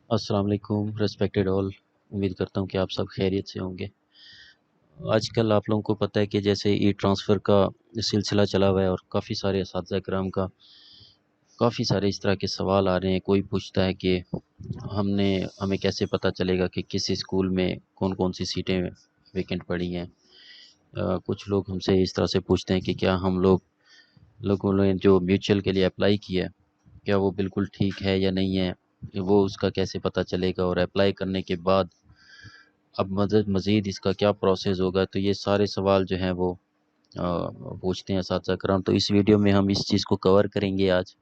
अस्सलाम वालेकुम respected all. उम्मीद करता हूँ कि आप सब खैरियत से होंगे। आजकल आप लोगों को पता है कि जैसे ई ट्रांसफ़र का सिलसिला चला हुआ है और काफ़ी सारे असातिज़ा किराम का काफ़ी सारे इस तरह के सवाल आ रहे हैं। कोई पूछता है कि हमने हमें कैसे पता चलेगा कि किस स्कूल में कौन-कौन सी सीटें वैकेंट पड़ी हैं। कुछ लोग हमसे इस तरह से पूछते हैं कि क्या हम लोगों ने जो म्यूचुअल के लिए अप्लाई किया है, क्या वो बिल्कुल ठीक है या नहीं है? वो उसका कैसे पता चलेगा और अप्लाई करने के बाद अब मज़ीद इसका क्या प्रोसेस होगा? तो ये सारे सवाल जो हैं वो पूछते हैं असातिज़ा कराम। तो इस वीडियो में हम इस चीज़ को कवर करेंगे आज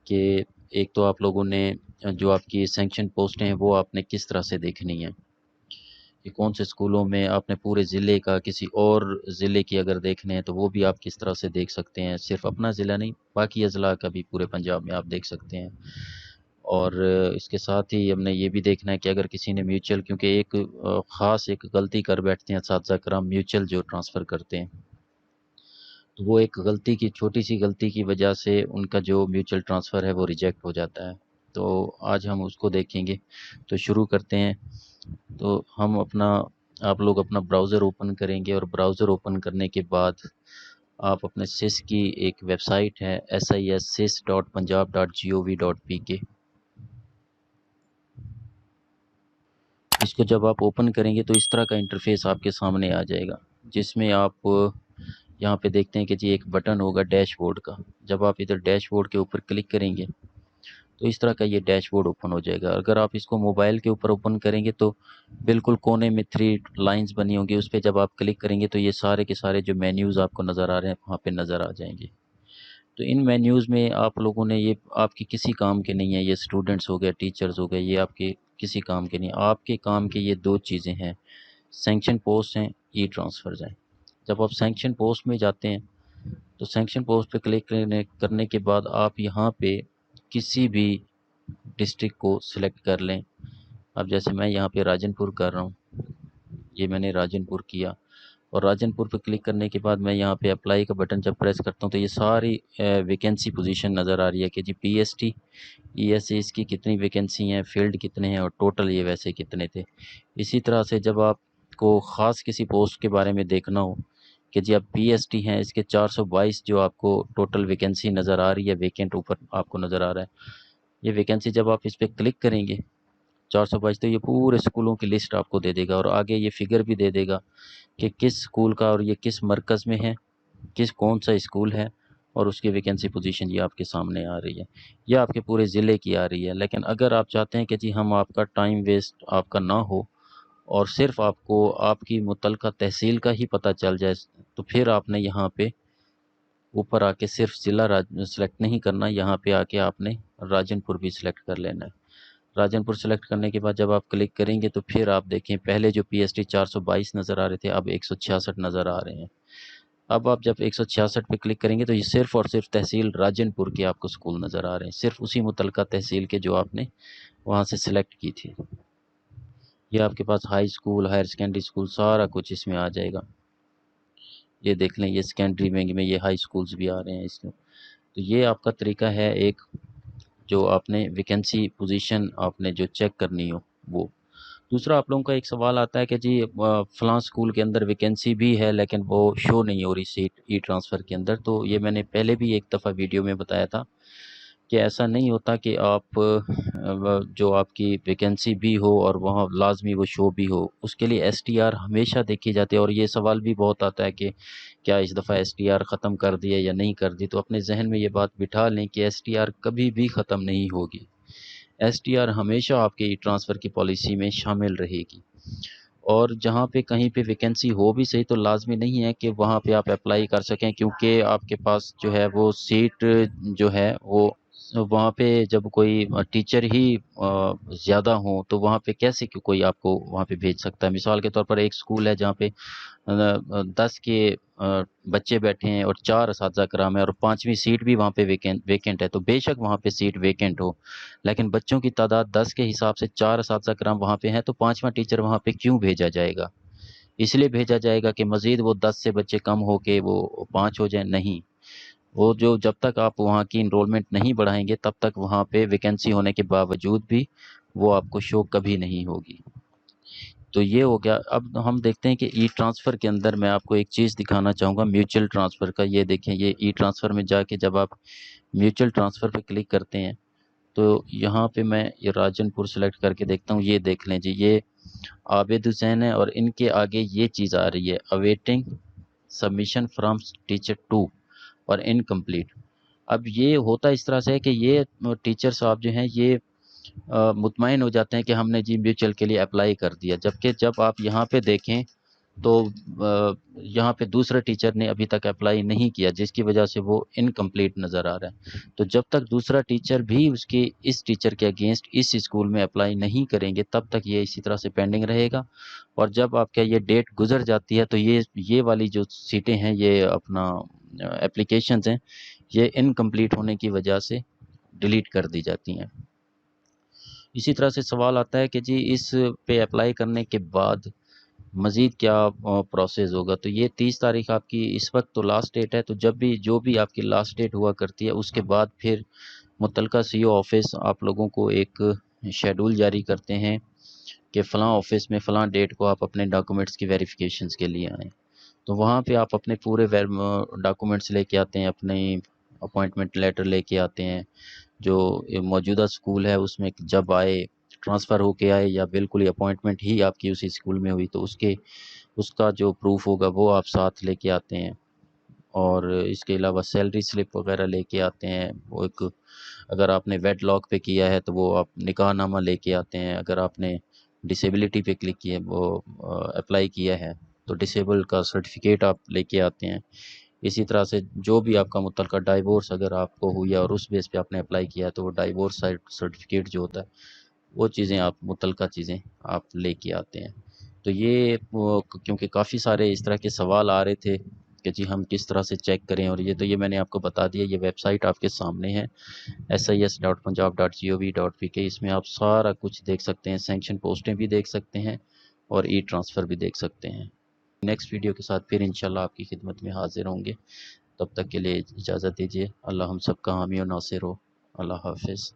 कि एक तो आप लोगों ने जो आपकी सैंक्शन पोस्टें हैं वो आपने किस तरह से देखनी है कि कौन से स्कूलों में आपने पूरे ज़िले का किसी और ज़िले की अगर देखने हैं तो वो भी आप किस तरह से देख सकते हैं। सिर्फ़ अपना ज़िला नहीं, बाकी अज़ला का भी पूरे पंजाब में आप देख सकते हैं। और इसके साथ ही हमने ये भी देखना है कि अगर किसी ने म्यूचुअल, क्योंकि एक ख़ास एक गलती कर बैठते हैं असातिज़ा कराम म्यूचुअल जो ट्रांसफ़र करते हैं, तो वो एक गलती की छोटी-सी गलती की वजह से उनका जो म्यूचुअल ट्रांसफ़र है वो रिजेक्ट हो जाता है। तो आज हम उसको देखेंगे। तो शुरू करते हैं। तो हम अपना आप लोग अपना ब्राउज़र ओपन करेंगे और ब्राउज़र ओपन करने के बाद आप अपने सिस की एक वेबसाइट है sis.punjab.gov.pk, इसको जब आप ओपन करेंगे तो इस तरह का इंटरफ़ेस आपके सामने आ जाएगा, जिसमें आप यहाँ पे देखते हैं कि जी एक बटन होगा डैशबोर्ड का। जब आप इधर डैशबोर्ड के ऊपर क्लिक करेंगे तो इस तरह का ये डैशबोर्ड ओपन हो जाएगा। अगर आप इसको मोबाइल के ऊपर ओपन करेंगे तो बिल्कुल कोने में 3 लाइन्स बनी होंगी, उस पे जब आप क्लिक करेंगे तो ये सारे के सारे जो मेन्यूज़ आपको नज़र आ रहे हैं वहाँ पे नज़र आ जाएँगे। तो इन मेन्यूज़ में आप लोगों ने ये आपके किसी काम के नहीं है, ये स्टूडेंट्स हो गए, टीचर्स हो गए, ये आपके किसी काम के नहीं। आपके काम की ये 2 चीज़ें हैं, सैंक्शन पोस्ट हैं, ई ट्रांसफ़र्स हैं। जब आप सैंक्शन पोस्ट में जाते हैं तो सैंक्शन पोस्ट पे क्लिक करने के बाद आप यहाँ पे किसी भी डिस्ट्रिक्ट को सिलेक्ट कर लें। अब जैसे मैं यहाँ पे राजनपुर कर रहा हूँ, ये मैंने राजनपुर किया और राजनपुर पे क्लिक करने के बाद मैं यहाँ पे अप्लाई का बटन जब प्रेस करता हूँ तो ये सारी वैकेंसी पोजीशन नज़र आ रही है कि जी पीएसटी ईएससी इसकी कितनी वैकेंसी हैं, फील्ड कितने हैं और टोटल ये वैसे कितने थे। इसी तरह से जब आपको ख़ास किसी पोस्ट के बारे में देखना हो कि जी अब पीएसटी हैं, इसके 422 जो आपको टोटल वैकेंसी नज़र आ रही है, वैकेंट ऊपर आपको नज़र आ रहा है। ये वैकेंसी जब आप इस पे क्लिक करेंगे 422, तो ये पूरे स्कूलों की लिस्ट आपको दे देगा और आगे ये फिगर भी दे देगा कि किस स्कूल का और ये किस मरकज़ में है, किस कौन सा स्कूल है और उसकी वैकेंसी पोजीशन ये आपके सामने आ रही है। ये आपके पूरे ज़िले की आ रही है। लेकिन अगर आप चाहते हैं कि जी हम आपका टाइम वेस्ट आपका ना हो और सिर्फ़ आपको आपकी मुतलका तहसील का ही पता चल जाए, तो फिर आपने यहाँ पे ऊपर आके सिर्फ़ ज़िला सेलेक्ट नहीं करना, यहाँ पे आके आपने राजनपुर भी सिलेक्ट कर लेना है। राजनपुर सेलेक्ट करने के बाद जब आप क्लिक करेंगे तो फिर आप देखें पहले जो पीएसटी 422 नज़र आ रहे थे अब 166 नज़र आ रहे हैं। अब आप जब 166 पे क्लिक करेंगे तो ये सिर्फ़ और सिर्फ़ तहसील राजनपुर के आपको स्कूल नज़र आ रहे हैं, सिर्फ़ उसी मुतलका तहसील के जो आपने वहाँ से सिलेक्ट की थी। ये आपके पास high school, higher secondary school सारा कुछ इसमें आ जाएगा। ये देख लें, ये सेकेंडरी विंग में ये हाई स्कूल्स भी आ रहे हैं इसमें। तो ये आपका तरीका है एक, जो आपने वैकेंसी पोजीशन आपने जो चेक करनी हो वो। दूसरा आप लोगों का एक सवाल आता है कि जी फ़लाँ स्कूल के अंदर वैकेंसी भी है लेकिन वो शो नहीं हो रही सीट ई ट्रांसफ़र के अंदर। तो ये मैंने पहले भी एक दफ़ा वीडियो में बताया था कि ऐसा नहीं होता कि आप जो आपकी वैकेंसी भी हो और वहाँ लाज़मी वो शो भी हो, उसके लिए एसटीआर हमेशा देखी जाती है। और ये सवाल भी बहुत आता है कि क्या इस दफ़ा एसटीआर ख़त्म कर दी है या नहीं कर दी। तो अपने ज़हन में ये बात बिठा लें कि एसटीआर कभी भी ख़त्म नहीं होगी। एसटीआर हमेशा आपके ई ट्रांसफ़र की पॉलिसी में शामिल रहेगी। और जहाँ पे कहीं पे वैकेंसी हो भी सही तो लाज़मी नहीं है कि वहाँ पे आप अप्लाई कर सकें, क्योंकि आपके पास जो है वो सीट जो है वो वहाँ पे जब कोई टीचर ही ज़्यादा हों तो वहाँ पे कैसे कोई आपको वहाँ पे भेज सकता है। मिसाल के तौर पर एक स्कूल है जहाँ पे 10 के बच्चे बैठे हैं और 4 असातिज़ा कराम हैं और 5वीं सीट भी वहाँ पे वैकेंट है, तो बेशक वहाँ पे सीट वैकेंट हो, लेकिन बच्चों की तादाद 10 के हिसाब से 4 असातिज़ा कराम वहाँ पे हैं, तो 5वां टीचर वहाँ पे क्यों भेजा जाएगा? इसलिए भेजा जाएगा कि मज़ीद वो 10 से बच्चे कम हो के वो 5 हो जाएँ, नहीं। वो जो जब तक आप वहाँ की एनरोलमेंट नहीं बढ़ाएँगे तब तक वहाँ पे वैकेंसी होने के बावजूद भी وہ آپ کو شو کبھی نہیں ہوگی۔ تو یہ ہو گیا۔ اب ہم دیکھتے ہیں کہ ای ٹرانسفر کے اندر میں آپ کو ایک چیز دکھانا چاہوں گا میوچل ٹرانسفر کا۔ یہ دیکھیں، یہ ای ٹرانسفر میں جا کے جب آپ میوچل ٹرانسفر پہ کلک کرتے ہیں تو یہاں پہ میں یہ راجن پور سلیکٹ کر کے دیکھتا ہوں۔ یہ دیکھ لیں جی، یہ عابد حسین ہے اور ان کے آگے یہ چیز آ رہی ہے اویٹنگ سبمیشن فرام ٹیچر 2 اور انکمپلیٹ۔ اب یہ ہوتا اس طرح سے ہے کہ یہ ٹیچر صاحب جو ہیں یہ مطمئن ہو جاتے ہیں کہ ہم نے جی میوچل کے لیے اپلائی کر دیا، جبکہ جب آپ یہاں پہ دیکھیں تو یہاں پہ دوسرے ٹیچر نے ابھی تک اپلائی نہیں کیا، جس کی وجہ سے وہ انکمپلیٹ نظر آ رہا ہے۔ تو جب تک دوسرا ٹیچر بھی اس ٹیچر کے اگینسٹ اس اسکول میں اپلائی نہیں کریں گے تب تک یہ اسی طرح سے پینڈنگ رہے گا، اور جب آپ کا یہ ڈیٹ گزر جاتی ہے تو یہ والی جو سیٹیں ہیں، یہ اپنا اپلیکیشنز ہیں، یہ انکمپلیٹ ہونے کی وجہ سے ڈیلیٹ کر دی جاتی ہیں۔ اسی طرح سے سوال آتا ہے کہ جی اس پہ اپلائی کرنے کے بعد مزید کیا پروسیس ہوگا؟ تو یہ 30 تاریخ آپ کی اس وقت تو لاسٹ ڈیٹ ہے، تو جو بھی آپ کی لاسٹ ڈیٹ ہوا کرتی ہے اس کے بعد پھر متعلقہ سی او آفس آپ لوگوں کو ایک شیڈول جاری کرتے ہیں کہ فلاں آفس میں فلاں ڈیٹ کو آپ اپنے ڈاکومنٹس کی ویریفیکیشنز کے لیے آئیں۔ تو وہاں پہ آپ اپنے پورے ڈاکومنٹس لے کے آتے ہیں، اپنے اپوائنٹمنٹ لیٹر لے کے آتے ہیں، جو موجودہ اسکول ہے اس میں جب آئے، ٹرانسفر ہو کے آئے یا بالکل ہی اپوائنٹمنٹ ہی آپ کی اسی اسکول میں ہوئی تو اس کا جو پروف ہوگا وہ آپ ساتھ لے کے آتے ہیں، اور اس کے علاوہ سیلری سلپ وغیرہ لے کے آتے ہیں۔ وہ ایک اگر آپ نے ویڈ لاک پہ کیا ہے تو وہ آپ نکاح نامہ لے کے آتے ہیں، اگر آپ نے ڈسیبلٹی پہ کلک کیا وہ اپلائی کیا ہے تو ڈسیبل کا سرٹیفکیٹ آپ لے کے آتے ہیں۔ اسی طرح سے جو بھی آپ کا متعلقہ ڈائیورس اگر آپ کو ہوئی ہے اور اس بیس پہ آپ نے اپلائی کیا ہے تو وہ ڈائیورس سرٹیفکیٹ جو ہوتا ہے وہ چیزیں آپ متعلقہ چیزیں آپ لے کے آتے ہیں۔ تو یہ کیونکہ کافی سارے اس طرح کے سوال آ رہے تھے کہ جی ہم کس طرح سے چیک کریں، اور یہ میں نے آپ کو بتا دیا۔ یہ ویب سائٹ آپ کے سامنے ہے sis.punjab.gov.pk، اس میں آپ سارا کچھ دیکھ سکتے ہیں، سینکشن پوسٹیں بھی دیکھ سکتے ہیں اور ای ٹرانسفر بھی دیکھ سکتے ہیں۔ نیکسٹ ویڈیو کے ساتھ پھر انشاءاللہ آپ کی خدمت میں حاضر ہوں گے، تب تک کے لیے اجازت دیجیے۔ اللہ ہم سب کا حامی و ناصر ہو۔ اللہ حافظ۔